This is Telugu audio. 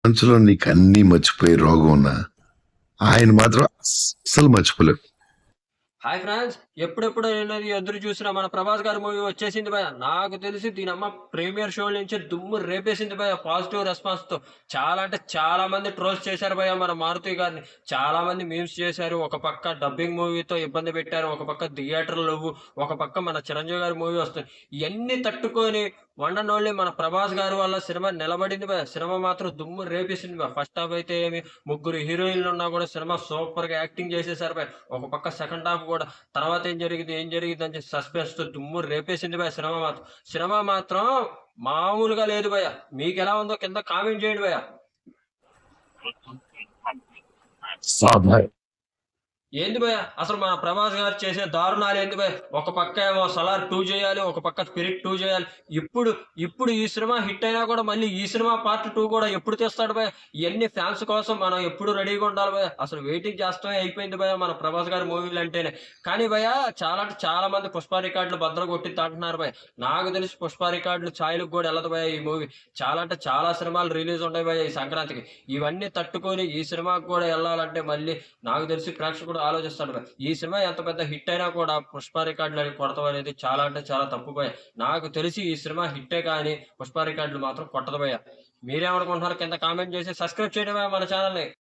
మనసులో నీకు అన్నీ మర్చిపోయే రోగం ఉన్నా ఆయన మాత్రం అస్సలు మర్చిపోలేవు. Hi friends. ఎప్పుడెప్పుడు అనేది ఎదురు చూసిన మన 'ప్రభాస్' గారి మూవీ వచ్చేసింది భయ్యా. నాకు తెలిసి దీనమ్మ ప్రీమియర్ షో నుంచి దుమ్ము రేపేసింది భయ్యా పాజిటివ్ రెస్పాన్స్‌తో. చాలా అంటే చాలా మంది ట్రోల్స్ చేశారు భయ్యా మన మారుతి గారిని. చాలా మంది మీమ్స్ చేశారు. ఒక పక్క డబ్బింగ్ మూవీతో ఇబ్బంది పెట్టారు. ఒక పక్క థియేటర్‌లు లెవ్వు. ఒక పక్క మన చిరంజీవి గారి మూవీ వస్తుంది. ఇయన్నీ తట్టుకొని వన్ అండ్ ఓన్లీ మన 'ప్రభాస్' గారి వల్ల సినిమా నిలబడింది భయ్యా. సినిమా మాత్రం దుమ్ము రేపేసింది భయ్యా. ఫస్ట్ హాఫ్ అయితే ఏమి ముగ్గురు హీరోయిన్‌లున్నా కూడా సినిమా సూపర్‌గా యాక్టింగ్ చేసేసారు భయ్యా. ఒక పక్క సెకండ్ హాఫ్ కూడా తర్వాత ఏం జరిగిద్ది అని చెప్పి సస్పెన్స్‌తో దుమ్ము రేపేసింది భయ్యా సినిమా మాత్రం. సినిమా మాత్రం మామూలుగా లేదు భయ్యా. మీకెలా ఉందో కింద కామెంట్ చేయండి భయ్యా. సాభాయ్ ఏంది భయ్యా అసలు మన 'ప్రభాస్' గారు చేసే దారుణాలేంది భయ్యా? ఒక పక్క ఏమో 'సలార్ 2' చేయాలి. ఒక పక్క 'స్పిరిట్ 2' చేయాలి. ఇప్పుడు, ఇప్పుడు ఈ సినిమా హిట్ అయినా కూడా మళ్ళీ ఈ సినిమా పార్ట్ 2 కూడా ఎప్పుడు తీస్తాడు భయ్యా? ఇయన్నీ ఫ్యాన్స్ కోసం మనం ఎప్పుడు రెడీగా ఉండాలి భయ్యా. అసలు వెయిటింగ్ చేస్తమే అయిపోయింది భయ్యా మన 'ప్రభాస్' గారి మూవీలంటేనే. కానీ భయ్యా చాలా అంటే చాలా మంది 'పుష్ప' రికార్డులు బద్దలు కొట్టిద్ది అంటున్నారు భయ్యా. నాకు తెలిసి 'పుష్ప' రికార్డులు ఛాయలకు కూడా ఎళ్ళదు భయ్యా ఈ మూవీ. చాలా అంటే చాలా సినిమాలు రిలీజ్ ఉంటాయి భయ్యా ఈ సంక్రాంతికి. ఇవన్నీ తట్టుకొని ఈ సినిమాకి కూడా ఎళ్ళాలంటే మళ్ళీ నాకు తెలిసి ప్రేక్షకుడు ఆలోచిస్తాడు భయ్యా. ఈ సినిమా ఎంత పెద్ద హిట్ అయినా కూడా 'పుష్ప' రికార్డులని కొడతాం అనేది చాలా అంటే చాలా తప్పు భయ్యా. నాకు తెలిసి ఈ సినిమా హిట్టే కానీ 'పుష్ప' రికార్డులు మాత్రం కొట్టదు భయ్యా. మీరేమనుకుంటున్నారో కింద కామెంట్ చేసి సబ్స్క్రైబ్ చేయండి భయ్యా మన ఛానెల్‌ని.